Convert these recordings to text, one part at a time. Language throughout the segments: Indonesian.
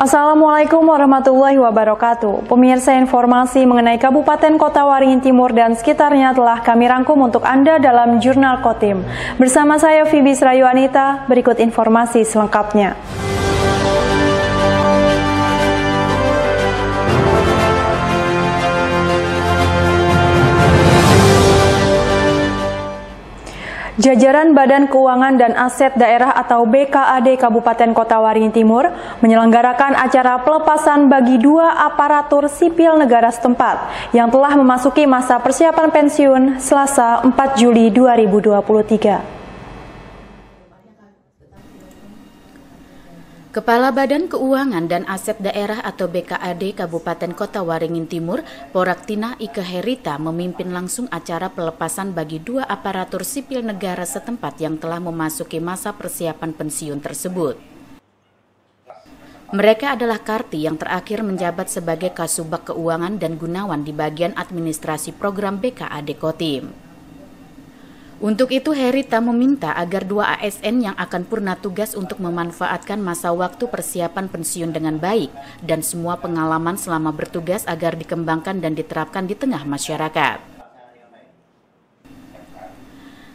Assalamualaikum warahmatullahi wabarakatuh. Pemirsa, informasi mengenai Kabupaten Kota Waringin Timur dan sekitarnya telah kami rangkum untuk Anda dalam Jurnal Kotim. Bersama saya Fibis Rayu Anita, berikut informasi selengkapnya. Jajaran Badan Keuangan dan Aset Daerah atau BKAD Kabupaten Kota Waringin Timur menyelenggarakan acara pelepasan bagi 2 aparatur sipil negara setempat yang telah memasuki masa persiapan pensiun Selasa 4 Juli 2023. Kepala Badan Keuangan dan Aset Daerah atau BKAD Kabupaten Kota Waringin Timur, Poraktina Ike Herita memimpin langsung acara pelepasan bagi 2 aparatur sipil negara setempat yang telah memasuki masa persiapan pensiun tersebut. Mereka adalah Karti yang terakhir menjabat sebagai Kasubag Keuangan dan Gunawan di bagian administrasi program BKAD Kotim. Untuk itu, Herita meminta agar 2 ASN yang akan purna tugas untuk memanfaatkan masa waktu persiapan pensiun dengan baik dan semua pengalaman selama bertugas agar dikembangkan dan diterapkan di tengah masyarakat.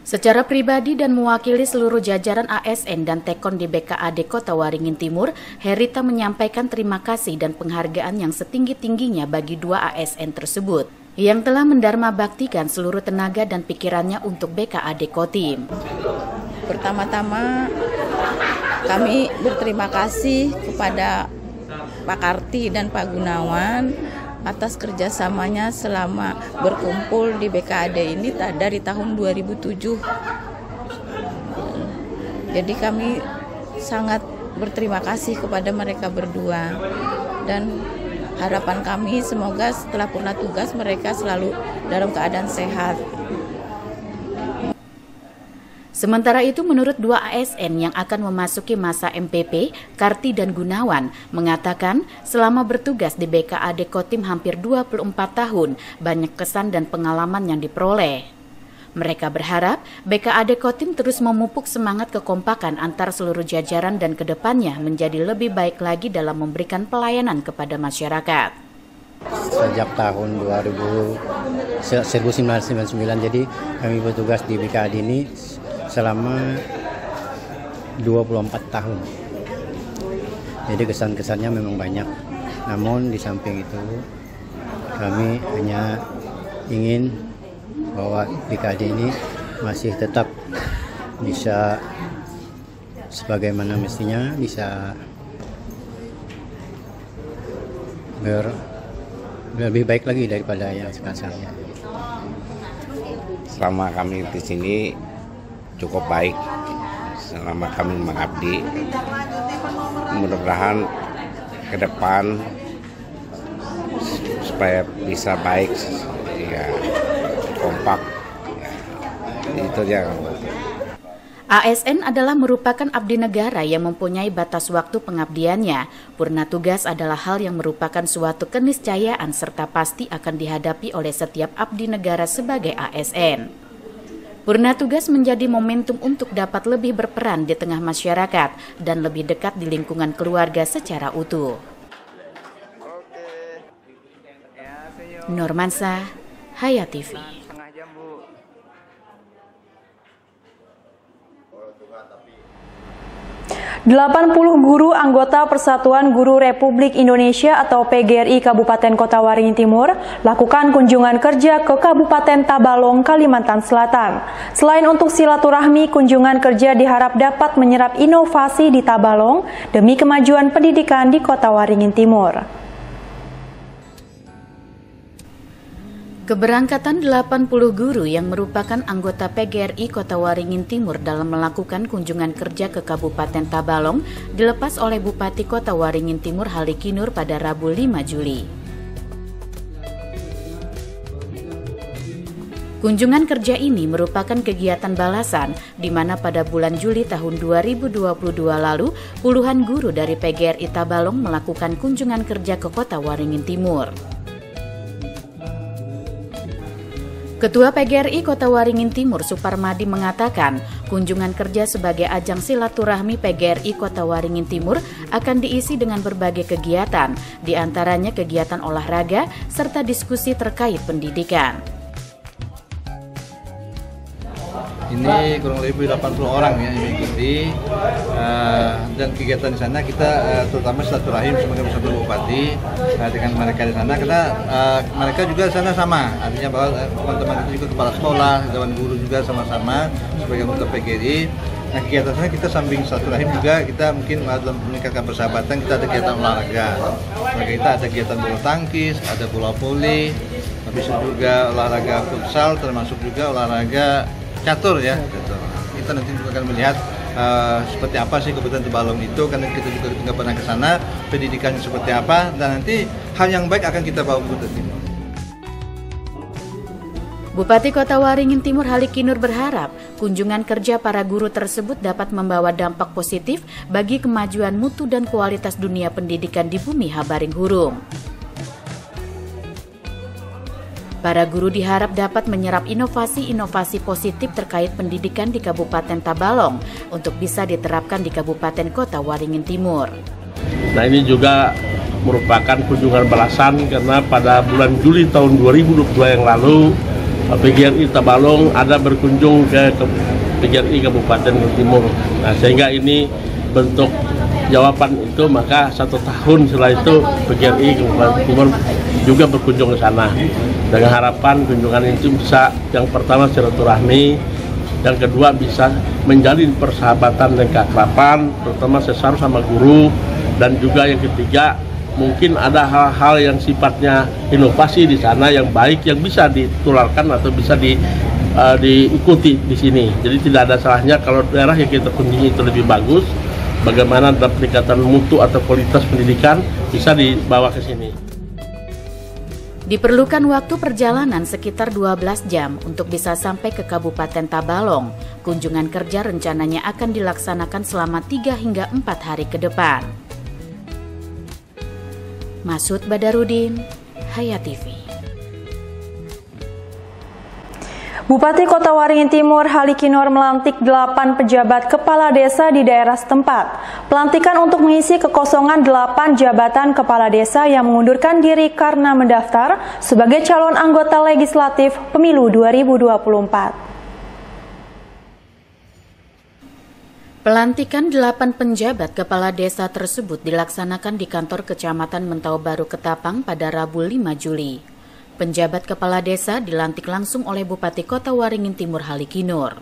Secara pribadi dan mewakili seluruh jajaran ASN dan Tekon di BKAD Kota Waringin Timur, Herita menyampaikan terima kasih dan penghargaan yang setinggi-tingginya bagi 2 ASN tersebut yang telah mendarma baktikan seluruh tenaga dan pikirannya untuk BKAD Kotim. Pertama-tama kami berterima kasih kepada Pak Karti dan Pak Gunawan atas kerjasamanya selama berkumpul di BKAD ini dari tahun 2007. Jadi kami sangat berterima kasih kepada mereka berdua dan harapan kami semoga setelah purna tugas mereka selalu dalam keadaan sehat. Sementara itu, menurut 2 ASN yang akan memasuki masa MPP, Karti dan Gunawan, mengatakan selama bertugas di BKAD Kotim hampir 24 tahun, banyak kesan dan pengalaman yang diperoleh. Mereka berharap BKAD Kotim terus memupuk semangat kekompakan antar seluruh jajaran dan kedepannya menjadi lebih baik lagi dalam memberikan pelayanan kepada masyarakat. Sejak tahun 1999, jadi kami bertugas di BKAD ini selama 24 tahun. Jadi kesan-kesannya memang banyak. Namun di samping itu kami hanya ingin bahwa BKAD ini masih tetap bisa sebagaimana mestinya, bisa lebih baik lagi daripada yang sekarang. Selama kami di sini cukup baik, selama kami mengabdi. Mudah-mudahan ke depan supaya bisa baik, ya, kompak, ya, itu aja. ASN adalah merupakan abdi negara yang mempunyai batas waktu pengabdiannya. Purna tugas adalah hal yang merupakan suatu keniscayaan serta pasti akan dihadapi oleh setiap abdi negara sebagai ASN. Purna tugas menjadi momentum untuk dapat lebih berperan di tengah masyarakat dan lebih dekat di lingkungan keluarga secara utuh. Normansa, Hayat TV. 80 guru anggota Persatuan Guru Republik Indonesia atau PGRI Kabupaten Kota Waringin Timur lakukan kunjungan kerja ke Kabupaten Tabalong, Kalimantan Selatan. Selain untuk silaturahmi, kunjungan kerja diharap dapat menyerap inovasi di Tabalong demi kemajuan pendidikan di Kota Waringin Timur. Keberangkatan 80 guru yang merupakan anggota PGRI Kota Waringin Timur dalam melakukan kunjungan kerja ke Kabupaten Tabalong dilepas oleh Bupati Kota Waringin Timur Halikinur pada Rabu 5 Juli. Kunjungan kerja ini merupakan kegiatan balasan di mana pada bulan Juli tahun 2022 lalu puluhan guru dari PGRI Tabalong melakukan kunjungan kerja ke Kota Waringin Timur. Ketua PGRI Kota Waringin Timur Suparmadi mengatakan, kunjungan kerja sebagai ajang silaturahmi PGRI Kota Waringin Timur akan diisi dengan berbagai kegiatan, diantaranya kegiatan olahraga serta diskusi terkait pendidikan. Ini kurang lebih 80 orang ya yang mengikuti, dan kegiatan di sana kita terutama silaturahim sebagai bersama Bupati dengan mereka di sana, karena mereka juga di sana sama, artinya bahwa teman-teman itu juga kepala sekolah, dewan guru juga sama-sama sebagai anggota PGRI. Nah, kegiatan sana kita samping silaturahim juga kita mungkin dalam meningkatkan persahabatan, kita ada kegiatan olahraga. Kita ada kegiatan bulu tangkis, ada bola voli, habis itu juga olahraga futsal, termasuk juga olahraga catur ya. Kita nanti juga akan melihat seperti apa sih Kabupaten Tabalong itu, karena kita juga nggak pernah ke sana, pendidikannya seperti apa, dan nanti hal yang baik akan kita bawa ke Timur. Bupati Kota Waringin Timur Halikinur berharap kunjungan kerja para guru tersebut dapat membawa dampak positif bagi kemajuan mutu dan kualitas dunia pendidikan di bumi Habaringhurung. Para guru diharap dapat menyerap inovasi-inovasi positif terkait pendidikan di Kabupaten Tabalong untuk bisa diterapkan di Kabupaten Kota Waringin Timur. Nah, ini juga merupakan kunjungan balasan karena pada bulan Juli tahun 2022 yang lalu PGRI Tabalong ada berkunjung ke PGRI Kabupaten Timur. Nah, sehingga ini bentuk jawaban itu, maka 1 tahun setelah itu PGRI Kabupaten Timur juga berkunjung ke sana dengan harapan kunjungan itu bisa, yang pertama silaturahmi, yang kedua bisa menjalin persahabatan dan keakraban, terutama sesar sama guru, dan juga yang ketiga mungkin ada hal-hal yang sifatnya inovasi di sana yang baik yang bisa ditularkan atau bisa diikuti di sini. Jadi tidak ada salahnya kalau daerah yang kita kunjungi itu lebih bagus, bagaimana dalam peningkatan mutu atau kualitas pendidikan bisa dibawa ke sini. Diperlukan waktu perjalanan sekitar 12 jam untuk bisa sampai ke Kabupaten Tabalong. Kunjungan kerja rencananya akan dilaksanakan selama 3 hingga 4 hari ke depan. Masud Badarudin, Hayat TV. Bupati Kota Waringin Timur Halikinur melantik 8 pejabat kepala desa di daerah setempat. Pelantikan untuk mengisi kekosongan 8 jabatan kepala desa yang mengundurkan diri karena mendaftar sebagai calon anggota legislatif pemilu 2024. Pelantikan 8 penjabat kepala desa tersebut dilaksanakan di kantor Kecamatan Mentau Baru Ketapang pada Rabu 5 Juli. Penjabat kepala desa dilantik langsung oleh Bupati Kota Waringin Timur Halikinur.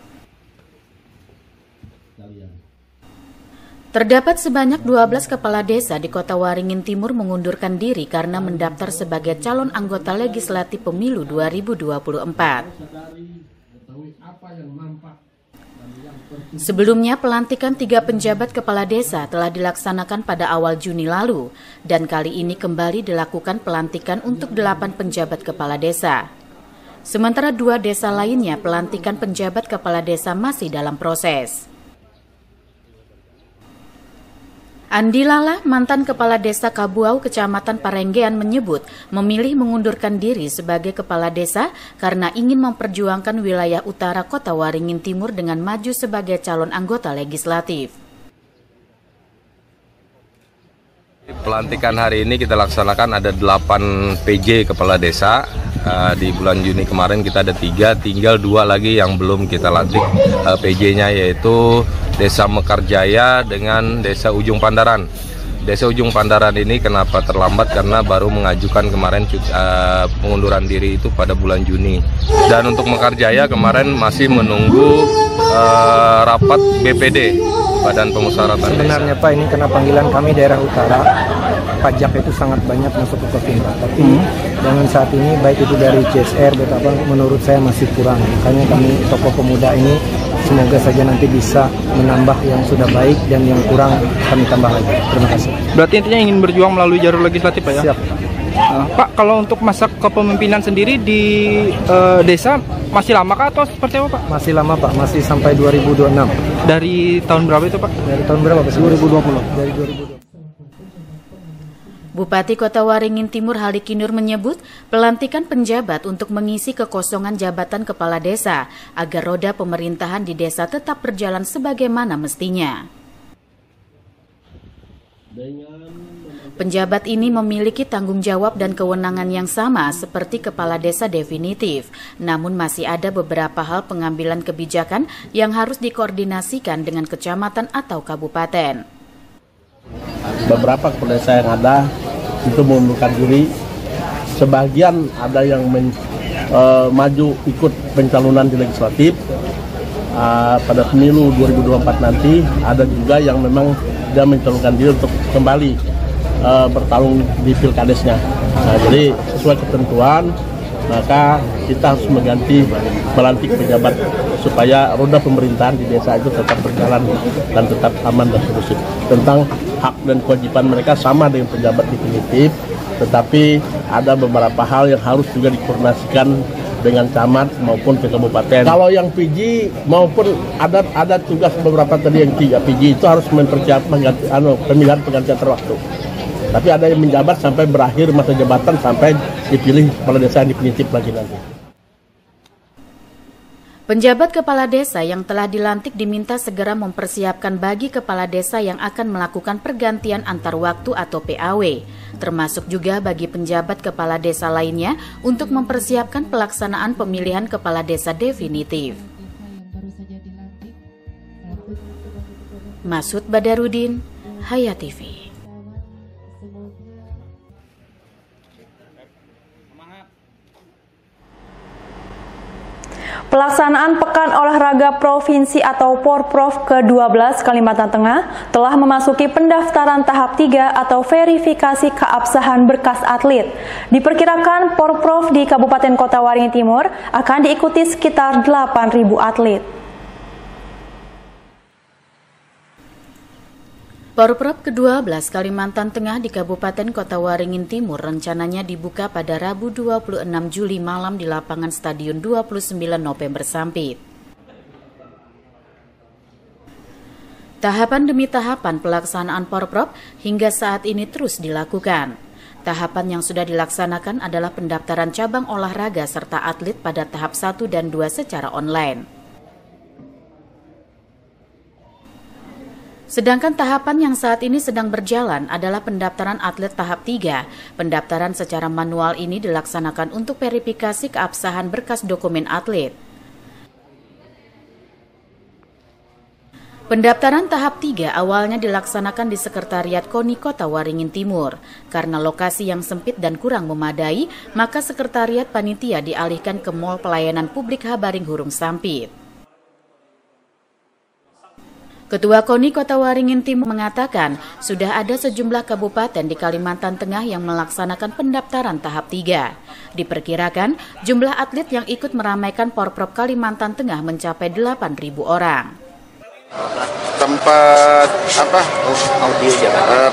Terdapat sebanyak 12 kepala desa di Kota Waringin Timur mengundurkan diri karena mendaftar sebagai calon anggota legislatif pemilu 2024. Sebelumnya, pelantikan 3 penjabat kepala desa telah dilaksanakan pada awal Juni lalu, dan kali ini kembali dilakukan pelantikan untuk 8 penjabat kepala desa. Sementara 2 desa lainnya, pelantikan penjabat kepala desa masih dalam proses. Andi Lala, mantan Kepala Desa Kabuau, Kecamatan Parenggean menyebut memilih mengundurkan diri sebagai Kepala Desa karena ingin memperjuangkan wilayah utara Kota Waringin Timur dengan maju sebagai calon anggota legislatif. Pelantikan hari ini kita laksanakan ada 8 PJ Kepala Desa. Di bulan Juni kemarin kita ada 3, tinggal 2 lagi yang belum kita lantik PJ-nya, yaitu Desa Mekarjaya dengan Desa Ujung Pandaran. Desa Ujung Pandaran ini kenapa terlambat karena baru mengajukan kemarin pengunduran diri itu pada bulan Juni. Dan untuk Mekarjaya kemarin masih menunggu rapat BPD, Badan Pemusyawaratan Desa. Sebenarnya Pak, ini karena panggilan kami daerah utara, pajak itu sangat banyak masuk ke Kotimba. Tapi dengan saat ini baik itu dari CSR, betapa menurut saya masih kurang. Makanya kami tokoh pemuda ini semoga saja nanti bisa menambah yang sudah baik dan yang kurang kami tambah lagi. Terima kasih. Berarti intinya ingin berjuang melalui jalur legislatif Pak ya? Siap. Pak, kalau untuk masa kepemimpinan sendiri di desa masih lama kah atau seperti apa Pak? Masih lama Pak, masih sampai 2026. Dari tahun berapa itu Pak? Dari tahun berapa Pak? 2020. Dari 2020. Bupati Kota Waringin Timur Haliki Nur menyebut pelantikan penjabat untuk mengisi kekosongan jabatan kepala desa agar roda pemerintahan di desa tetap berjalan sebagaimana mestinya. Penjabat ini memiliki tanggung jawab dan kewenangan yang sama seperti kepala desa definitif, namun masih ada beberapa hal pengambilan kebijakan yang harus dikoordinasikan dengan kecamatan atau kabupaten. Beberapa kepala desa yang ada itu mengundurkan diri, sebagian ada yang maju ikut pencalonan di legislatif pada pemilu 2024 nanti, ada juga yang memang dia mencalonkan diri untuk kembali bertarung di pilkadesnya. Jadi sesuai ketentuan maka kita harus mengganti melantik pejabat supaya roda pemerintahan di desa itu tetap berjalan dan tetap aman dan kondusif. Tentang hak dan kewajiban mereka sama dengan pejabat definitif, tetapi ada beberapa hal yang harus juga dikoordinasikan dengan camat maupun ke kabupaten. Kalau yang PJ maupun ada tugas beberapa tadi yang 3 PJ itu harus mempersiapkan pemilihan penggantian terwaktu. Tapi ada yang menjabat sampai berakhir masa jabatan sampai dipilih kepala desa yang definitif lagi nanti. Penjabat kepala desa yang telah dilantik diminta segera mempersiapkan bagi kepala desa yang akan melakukan pergantian antar waktu atau PAW, termasuk juga bagi penjabat kepala desa lainnya untuk mempersiapkan pelaksanaan pemilihan kepala desa definitif. Masud Badarudin, Hayat TV. Pelaksanaan Pekan Olahraga Provinsi atau Porprov ke-12 Kalimantan Tengah telah memasuki pendaftaran tahap 3 atau verifikasi keabsahan berkas atlet. Diperkirakan Porprov di Kabupaten Kota Waringin Timur akan diikuti sekitar 8.000 atlet. Porprov ke-12 Kalimantan Tengah di Kabupaten Kota Waringin Timur rencananya dibuka pada Rabu 26 Juli malam di lapangan Stadion 29 November Sampit. Tahapan demi tahapan pelaksanaan Porprov hingga saat ini terus dilakukan. Tahapan yang sudah dilaksanakan adalah pendaftaran cabang olahraga serta atlet pada tahap 1 dan 2 secara online. Sedangkan tahapan yang saat ini sedang berjalan adalah pendaftaran atlet tahap 3. Pendaftaran secara manual ini dilaksanakan untuk verifikasi keabsahan berkas dokumen atlet. Pendaftaran tahap 3 awalnya dilaksanakan di Sekretariat KONI Kota Waringin Timur. Karena lokasi yang sempit dan kurang memadai, maka Sekretariat Panitia dialihkan ke Mall Pelayanan Publik Habaring Hurung Sampit. Ketua KONI Kota Waringin Timur mengatakan sudah ada sejumlah kabupaten di Kalimantan Tengah yang melaksanakan pendaftaran tahap 3. Diperkirakan jumlah atlet yang ikut meramaikan Porprov Kalimantan Tengah mencapai 8.000 orang. Tempat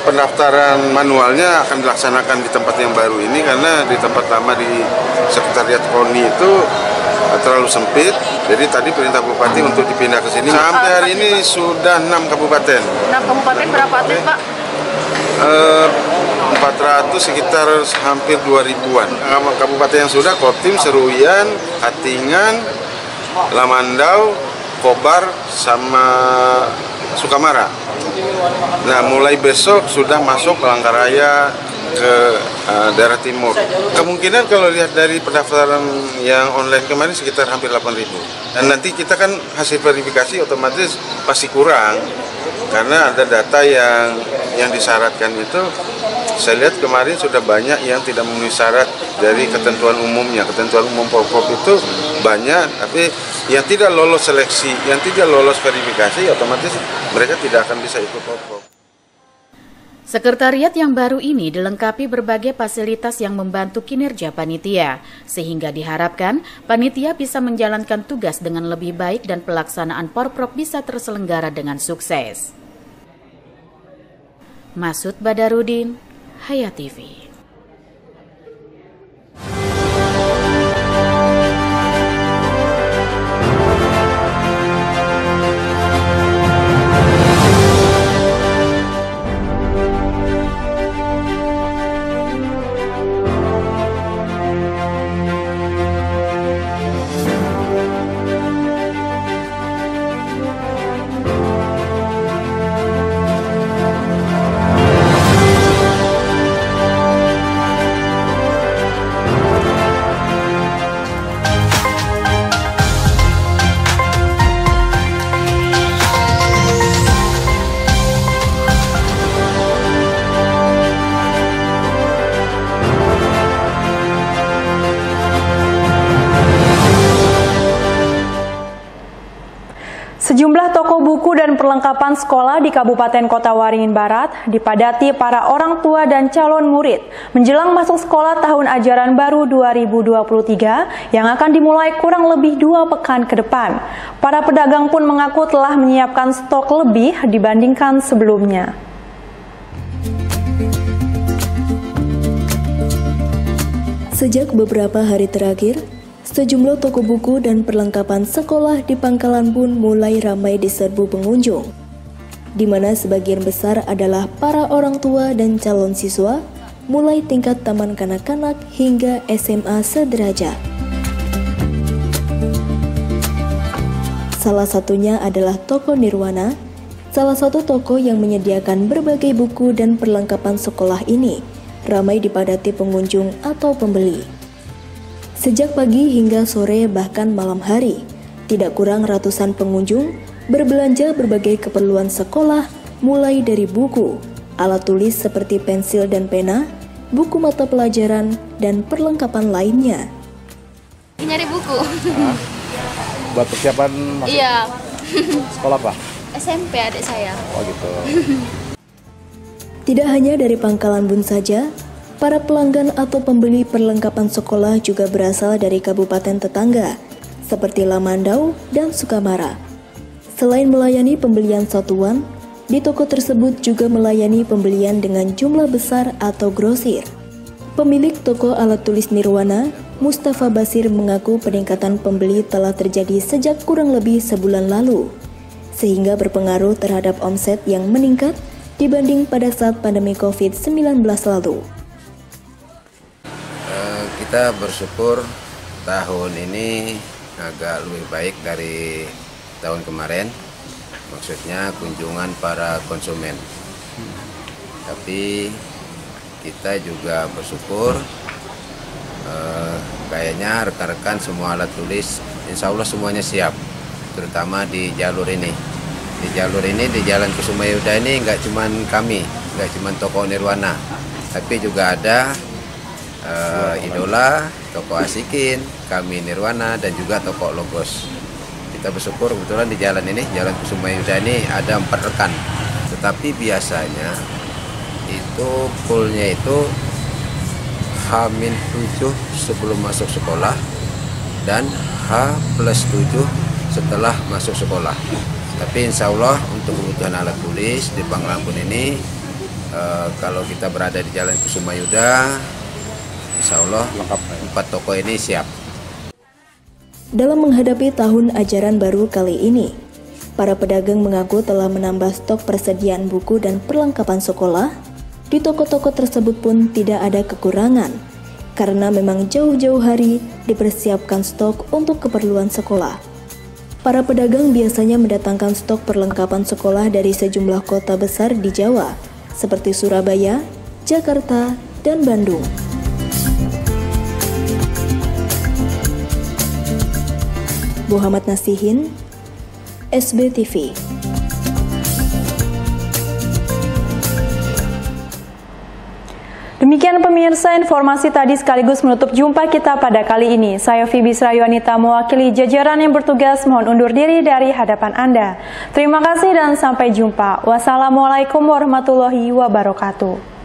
pendaftaran manualnya akan dilaksanakan di tempat yang baru ini karena di tempat lama di Sekretariat KONI itu terlalu sempit, jadi tadi perintah Bupati untuk dipindah ke sini. Sampai hari ini sudah 6 kabupaten. 6 kabupaten berapa atlet, Pak? 400 sekitar hampir 2.000-an. Kabupaten yang sudah Kotim, Seruyan, Hatingan, Lamandau, Kobar, sama Sukamara. Nah, mulai besok sudah masuk Palangkaraya ke daerah timur. Kemungkinan kalau lihat dari pendaftaran yang online kemarin sekitar hampir 8.000. Dan nanti kita kan hasil verifikasi otomatis pasti kurang karena ada data yang disyaratkan itu. Saya lihat kemarin sudah banyak yang tidak memenuhi syarat dari ketentuan umumnya. Ketentuan umum Porprov itu banyak, tapi yang tidak lolos seleksi, yang tidak lolos verifikasi, otomatis mereka tidak akan bisa ikut Porprov. Sekretariat yang baru ini dilengkapi berbagai fasilitas yang membantu kinerja panitia, sehingga diharapkan panitia bisa menjalankan tugas dengan lebih baik dan pelaksanaan Porprov bisa terselenggara dengan sukses. Masud Badarudin, Hayat TV. perlengkapan sekolah di Kabupaten Kota Waringin Barat dipadati para orang tua dan calon murid menjelang masuk sekolah tahun ajaran baru 2023 yang akan dimulai kurang lebih 2 pekan ke depan. Para pedagang pun mengaku telah menyiapkan stok lebih dibandingkan sebelumnya. Sejak beberapa hari terakhir, sejumlah toko buku dan perlengkapan sekolah di Pangkalan Bun mulai ramai diserbu pengunjung, di mana sebagian besar adalah para orang tua dan calon siswa, mulai tingkat taman kanak-kanak hingga SMA sederajat. Salah satunya adalah Toko Nirwana, salah satu toko yang menyediakan berbagai buku dan perlengkapan sekolah ini, ramai dipadati pengunjung atau pembeli. Sejak pagi hingga sore bahkan malam hari, tidak kurang ratusan pengunjung berbelanja berbagai keperluan sekolah, mulai dari buku, alat tulis seperti pensil dan pena, buku mata pelajaran, dan perlengkapan lainnya. Nyari buku. Buat persiapan masuk sekolah apa? SMP adik saya. Oh gitu. Tidak hanya dari Pangkalan Bun saja, para pelanggan atau pembeli perlengkapan sekolah juga berasal dari kabupaten tetangga, seperti Lamandau dan Sukamara. Selain melayani pembelian satuan, di toko tersebut juga melayani pembelian dengan jumlah besar atau grosir. Pemilik toko alat tulis Nirwana, Mustafa Basir, mengaku peningkatan pembeli telah terjadi sejak kurang lebih sebulan lalu, sehingga berpengaruh terhadap omset yang meningkat dibanding pada saat pandemi COVID-19 lalu. Kita bersyukur tahun ini agak lebih baik dari tahun kemarin, maksudnya kunjungan para konsumen. Tapi kita juga bersyukur kayaknya rekan-rekan semua alat tulis insya Allah semuanya siap, terutama di jalur ini. Di jalur ini, di Jalan Kusuma Yuda ini nggak cuman kami, nggak cuman toko Nirwana, tapi juga ada Idola, toko Asikin, kami Nirwana, dan juga toko Logos. Kita bersyukur kebetulan di jalan ini, Jalan Kusuma Yuda ini ada 4 rekan. Tetapi biasanya itu fullnya itu H-7 sebelum masuk sekolah dan H+7 setelah masuk sekolah. Tapi insya Allah untuk kebutuhan alat tulis di Pangkalan Bun ini, kalau kita berada di Jalan Kusuma Yuda, insya Allah 4 toko ini siap. Dalam menghadapi tahun ajaran baru kali ini, para pedagang mengaku telah menambah stok persediaan buku dan perlengkapan sekolah. Di toko-toko tersebut pun tidak ada kekurangan, karena memang jauh-jauh hari dipersiapkan stok untuk keperluan sekolah. Para pedagang biasanya mendatangkan stok perlengkapan sekolah dari sejumlah kota besar di Jawa, seperti Surabaya, Jakarta, dan Bandung. Muhammad Nasihin, SBTV. Demikian pemirsa, informasi tadi sekaligus menutup jumpa kita pada kali ini. Saya Fibis Rayuanita mewakili jajaran yang bertugas mohon undur diri dari hadapan Anda. Terima kasih dan sampai jumpa. Wassalamualaikum warahmatullahi wabarakatuh.